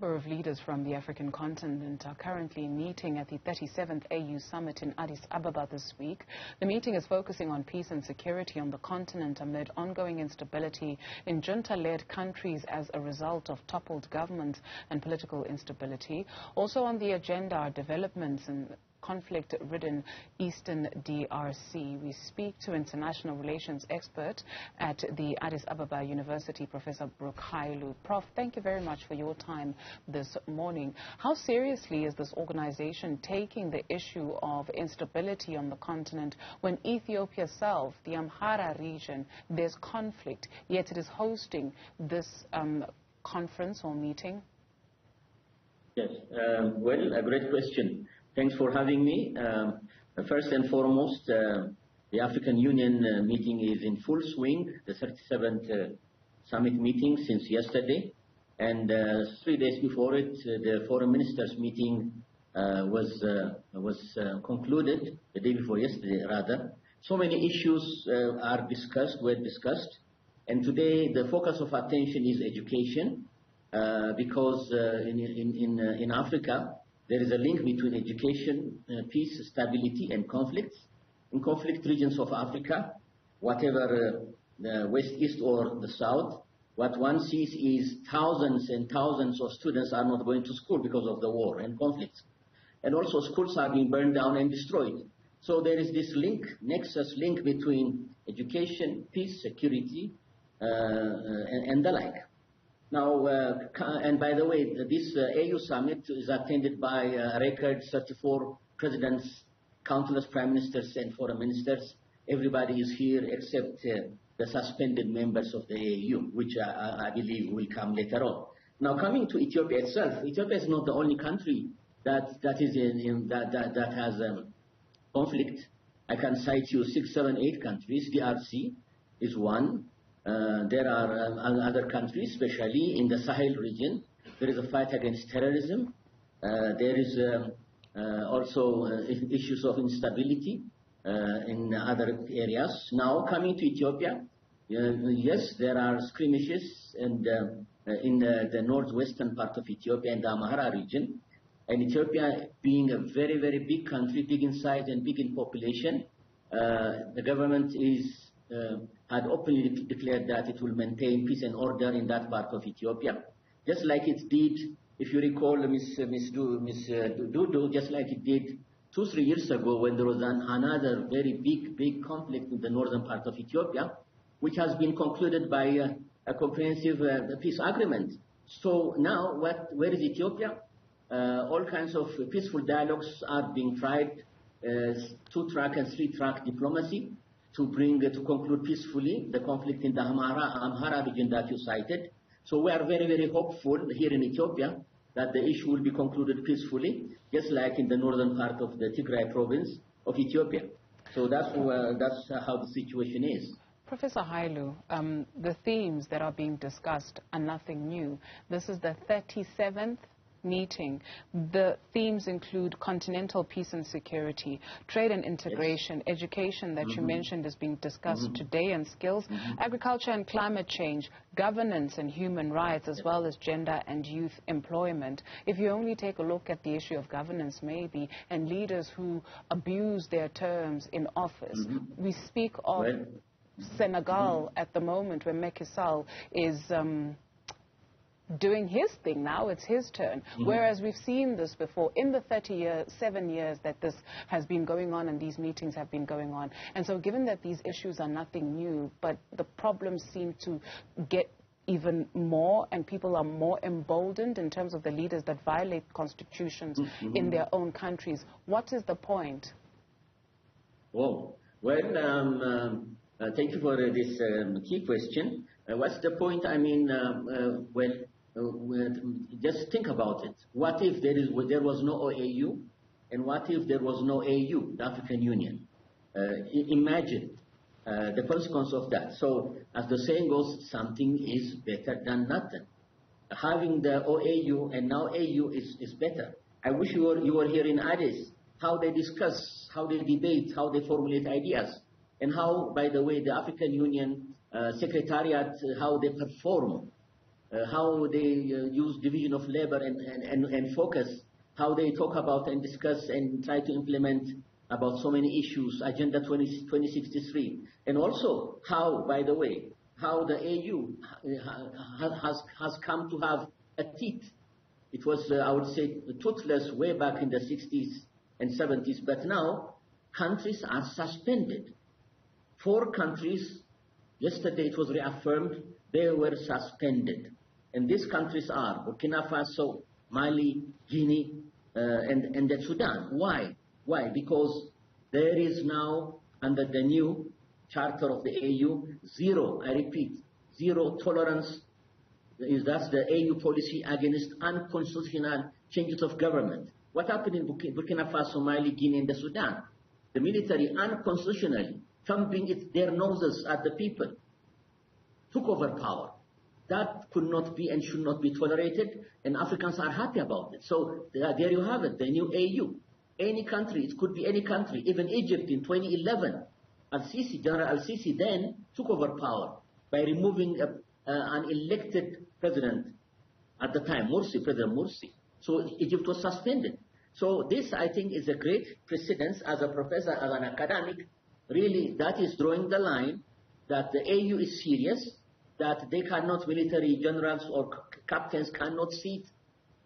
A number of leaders from the African continent are currently meeting at the 37th AU Summit in Addis Ababa this week. The meeting is focusing on peace and security on the continent amid ongoing instability in junta-led countries as a result of toppled governments and political instability. Also on the agenda are developments in conflict-ridden Eastern DRC. We speak to international relations expert at the Addis Ababa University, Professor Brook Hailu. Prof, thank you very much for your time this morning. How seriously is this organization taking the issue of instability on the continent when Ethiopia itself, the Amhara region, there's conflict, yet it is hosting this conference or meeting? Yes, well, a great question. Thanks for having me. First and foremost, the African Union meeting is in full swing, the 37th summit meeting since yesterday. And 3 days before it, the foreign ministers meeting was concluded, the day before yesterday rather. So many issues were discussed. And today the focus of attention is education, because in Africa, there is a link between education, peace, stability, and conflicts. In conflict regions of Africa, whatever the west, east, or the south, what one sees is thousands and thousands of students are not going to school because of the war and conflicts. And also schools are being burned down and destroyed. So there is this link, nexus link between education, peace, security, and the like. Now, and by the way, this AU summit is attended by a record 34 presidents, countless prime ministers and foreign ministers. Everybody is here except the suspended members of the AU, which I believe will come later on. Now, coming to Ethiopia itself, Ethiopia is not the only country that has conflict. I can cite you 6, 7, 8 countries. DRC is one. There are other countries, especially in the Sahel region. There is a fight against terrorism. There is also issues of instability in other areas. Now, coming to Ethiopia, yes, there are skirmishes in the northwestern part of Ethiopia and the Amhara region. And Ethiopia being a very, very big country, big in size and big in population, the government had openly declared that it will maintain peace and order in that part of Ethiopia, just like it did, if you recall, Miss Dudu, just like it did 2-3 years ago when there was another very big conflict in the northern part of Ethiopia, which has been concluded by a comprehensive peace agreement. So now, where is Ethiopia? All kinds of peaceful dialogues are being tried, 2-track and 3-track diplomacy, to conclude peacefully the conflict in the Amhara region that you cited. So we are very, very hopeful here in Ethiopia that the issue will be concluded peacefully, just like in the northern part of the Tigray province of Ethiopia. So that's how the situation is. Professor Hailu, the themes that are being discussed are nothing new. This is the 37th meeting. The themes include continental peace and security, trade and integration, yes, education that you mentioned is being discussed today, and skills, agriculture and climate change, governance and human rights, as well as gender and youth employment. If you only take a look at the issue of governance maybe, and leaders who abuse their terms in office, we speak of Senegal at the moment, where Macky Sall is doing his thing now, it's his turn. Whereas we've seen this before in the 7 years that this has been going on and these meetings have been going on. And so given that these issues are nothing new, but the problems seem to get even more and people are more emboldened in terms of the leaders that violate constitutions in their own countries, what is the point? Well, thank you for this key question. What's the point? I mean, just think about it. What if there was no OAU, and what if there was no AU, the African Union? Imagine the consequence of that. So, as the saying goes, something is better than nothing. Having the OAU and now AU is better. I wish you were here in Addis, how they discuss, how they debate, how they formulate ideas, and how, by the way, the African Union Secretariat, how they perform how they use division of labor and focus, how they talk about and discuss and try to implement about so many issues, Agenda 2063, and also how, by the way, how the AU has come to have a teeth. It was, I would say, toothless way back in the 60s and 70s, but now countries are suspended. 4 countries, yesterday it was reaffirmed, they were suspended. And these countries are Burkina Faso, Mali, Guinea, and the Sudan. Why? Why? Because there is now, under the new charter of the AU, zero, I repeat, zero tolerance. That's the AU policy against unconstitutional changes of government. What happened in Burkina Faso, Mali, Guinea, and the Sudan? The military unconstitutionally, thumping their noses at the people, took over power. That could not be and should not be tolerated, and Africans are happy about it. So there you have it, the new AU. Any country, it could be any country, even Egypt in 2011, General Al-Sisi then took over power by removing an elected president at the time, President Morsi. So Egypt was suspended. So this, I think, is a great precedence. As a professor, as an academic, really that is drawing the line that the AU is serious, that they cannot, military generals or captains cannot sit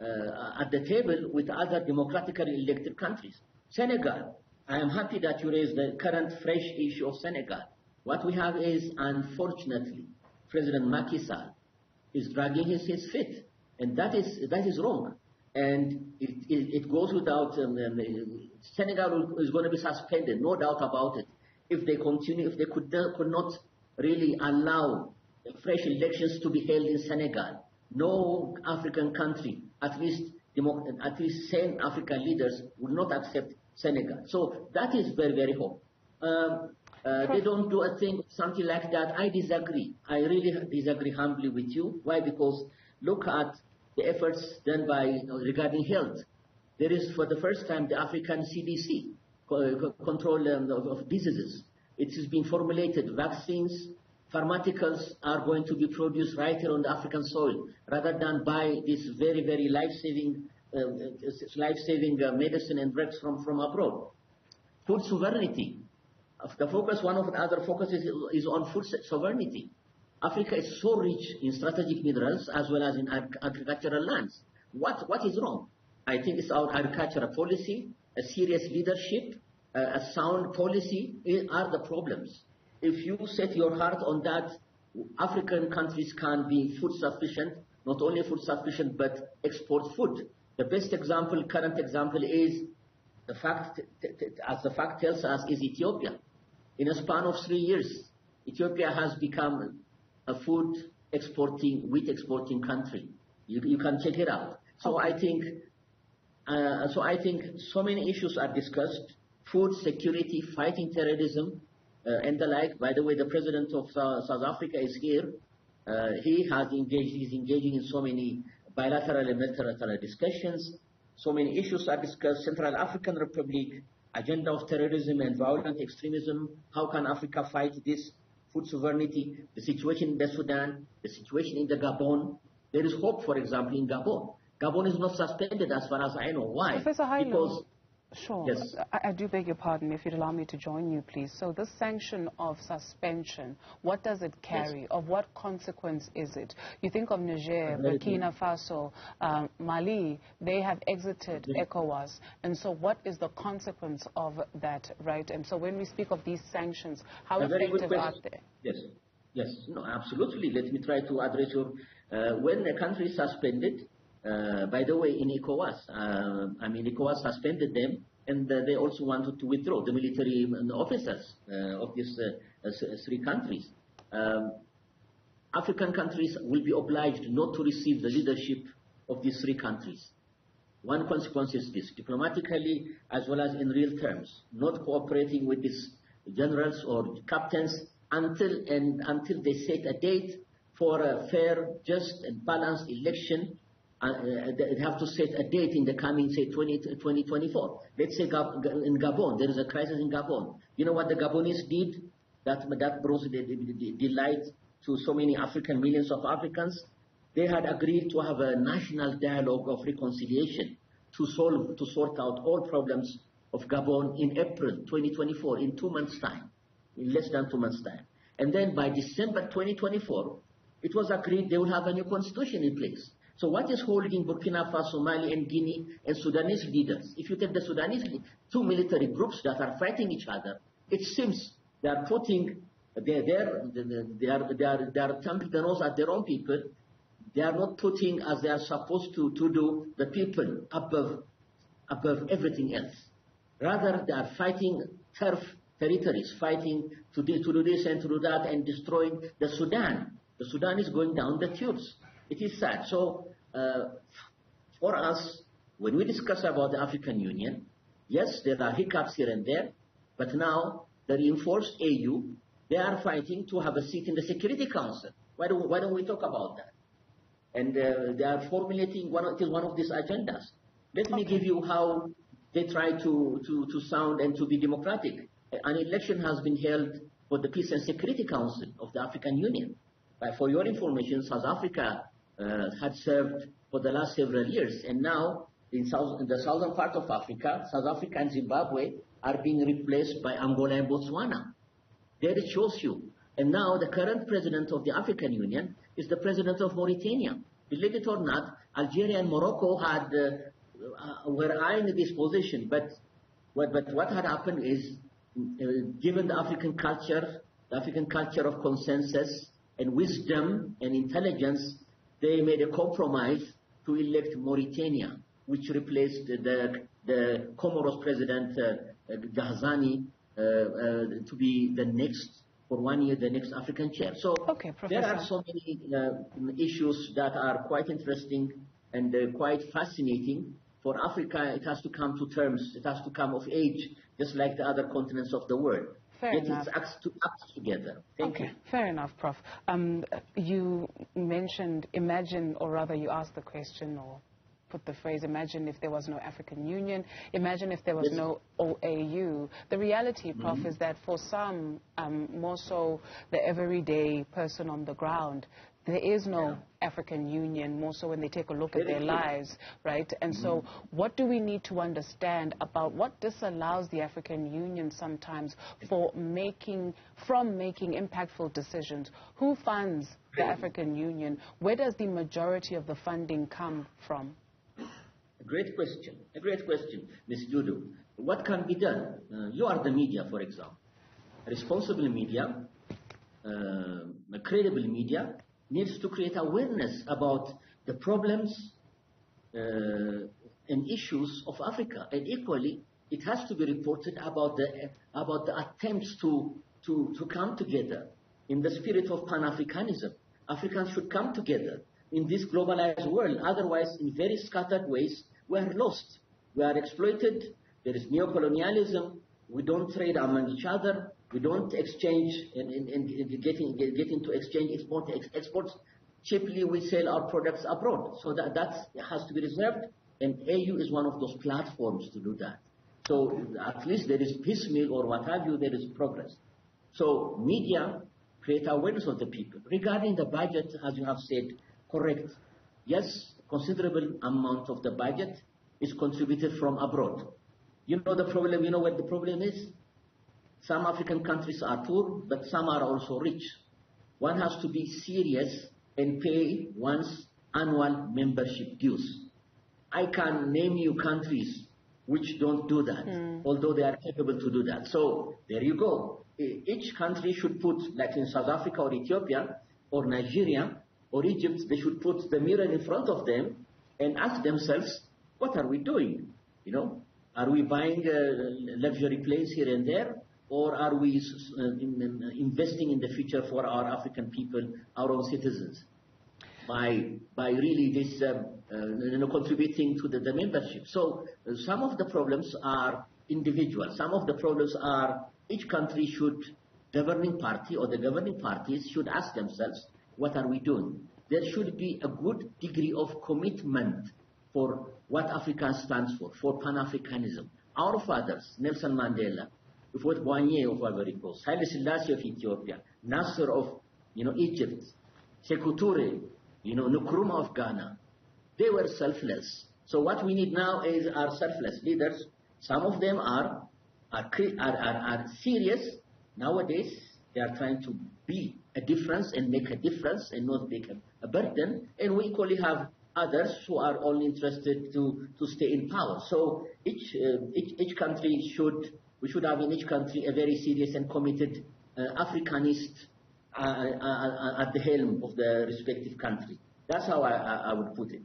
at the table with other democratically elected countries. Senegal, I am happy that you raised the current fresh issue of Senegal. What we have is, unfortunately, President Macky Sall is dragging his feet, and that is wrong. And it goes without, Senegal is going to be suspended, no doubt about it, if they continue, if they could not really allow fresh elections to be held in Senegal. No African country, at least sane African leaders, would not accept Senegal. So that is very, very hope. They don't do a thing, something like that. I disagree. I really disagree humbly with you. Why? Because look at the efforts done by regarding health. There is, for the first time, the African CDC, control of diseases. It is being formulated. Vaccines, pharmaceuticals are going to be produced right here on the African soil, rather than buy this very, very life-saving medicine and drugs from abroad. Food sovereignty. The focus, one of the other focuses is on food sovereignty. Africa is so rich in strategic minerals as well as in agricultural lands. What is wrong? I think it's our agricultural policy, a serious leadership, a sound policy are the problems. If you set your heart on that, African countries can be food sufficient, not only food sufficient, but export food. The best example, current example is the fact, as the fact tells us, is Ethiopia. In a span of 3 years, Ethiopia has become a food exporting, wheat exporting country. You can check it out. So I think so many issues are discussed: food security, fighting terrorism, and the like. By the way, the president of South Africa is here. He's engaging in so many bilateral and multilateral discussions. So many issues are discussed. Central African Republic, agenda of terrorism and violent extremism. How can Africa fight this? Food sovereignty, the situation in the Sudan, the situation in the Gabon. There is hope, for example, in Gabon. Gabon is not suspended as far as I know. Why? Professor Hailu, because sure. Yes. I do beg your pardon, if you'd allow me to join you, please. So this sanction of suspension, what does it carry? Yes. Of what consequence is it? You think of Niger, Burkina Faso, Mali, they have exited ECOWAS. And so what is the consequence of that, right? And so when we speak of these sanctions, how effective are they? Yes. Yes. No, absolutely. Let me try to address your... when a country is suspended, by the way, in ECOWAS, ECOWAS suspended them, and they also wanted to withdraw the military officers of these 3 countries. African countries will be obliged not to receive the leadership of these 3 countries. One consequence is this: diplomatically as well as in real terms, not cooperating with these generals or captains until they set a date for a fair, just, and balanced election. They have to set a date in the coming, say, 2024. Let's say in Gabon, there is a crisis in Gabon. You know what the Gabonese did? That brought the delight to so many millions of Africans. they had agreed to have a national dialogue of reconciliation to sort out all problems of Gabon in April 2024, in 2 months' time, in less than 2 months' time. And then by December 2024, it was agreed they will have a new constitution in place. So what is holding Burkina Faso, Mali, and Guinea and Sudanese leaders? If you take the Sudanese two military groups that are fighting each other, it seems they are putting they are thumping the nose at their own people. They are not putting, as they are supposed to do, the people above everything else. Rather, they are fighting turf territories, fighting to do this and to do that, and destroying the Sudan. The Sudan is going down the tubes. It is sad. So, for us, when we discuss about the African Union, yes, there are hiccups here and there, but now the reinforced AU, they are fighting to have a seat in the Security Council. Why don't we talk about that? And they are formulating it is one of these agendas. Let me give you how they try to sound and to be democratic. An election has been held for the Peace and Security Council of the African Union. For your information, South Africa had served for the last several years, and now in the southern part of Africa, South Africa and Zimbabwe are being replaced by Angola and Botswana. There it shows you. And now the current president of the African Union is the president of Mauritania. Believe it or not, Algeria and Morocco were eyeing this position, but what had happened is, given the African culture of consensus and wisdom and intelligence, they made a compromise to elect Mauritania, which replaced the Comoros president Ghazani to be the next, for 1 year, the next African chair. So okay, there are so many issues that are quite interesting and quite fascinating. For Africa, it has to come to terms, it has to come of age, just like the other continents of the world. Fair enough. It has to act together. Thank you. Fair enough, Prof. You mentioned, imagine, or rather you asked the question or put the phrase, imagine if there was no African Union, imagine if there was no OAU. The reality, Prof, is that for some, more so the everyday person on the ground, there is no African Union, more so when they take a look at their lives, right? And so what do we need to understand about what disallows the African Union sometimes from making impactful decisions? Who funds the African Union? Where does the majority of the funding come from? A great question, Ms. Dudu. What can be done? You are the media, for example. Responsible media, credible media, needs to create awareness about the problems and issues of Africa, and equally, it has to be reported about the attempts to come together in the spirit of Pan-Africanism. Africans should come together in this globalized world. Otherwise, in very scattered ways, we are lost. We are exploited. There is neocolonialism. We don't trade among each other. We don't exchange and get into exchange exports. Cheaply, we sell our products abroad. So that has to be reserved, and AU is one of those platforms to do that. So at least there is piecemeal or what have you, there is progress. So media create awareness of the people. Regarding the budget, as you have said, correct. Yes, considerable amount of the budget is contributed from abroad. You know the problem, you know what the problem is? Some African countries are poor, but some are also rich. One has to be serious and pay one's annual membership dues. I can name you countries which don't do that, although they are capable to do that. So there you go. Each country should put, like in South Africa or Ethiopia or Nigeria or Egypt, they should put the mirror in front of them and ask themselves, what are we doing? You know, are we buying luxury planes here and there? Or are we investing in the future for our African people, our own citizens, by really this contributing to the membership? So some of the problems are individual. Some of the problems are each country governing party or the governing parties should ask themselves, what are we doing? There should be a good degree of commitment for what Africa stands for Pan-Africanism. Our fathers, Nelson Mandela, Ufot Boigny of Ivory Coast, Haile Selassie of Ethiopia, Nasser of Egypt, Sekou Touré, Nkrumah of Ghana. They were selfless. So what we need now is our selfless leaders. Some of them are serious. Nowadays, they are trying to be a difference and make a difference and not make a burden. And we equally have others who are only interested to stay in power. So each country we should have in each country a very serious and committed Africanist at the helm of the respective country. That's how I would put it.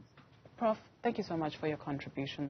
Prof, thank you so much for your contribution.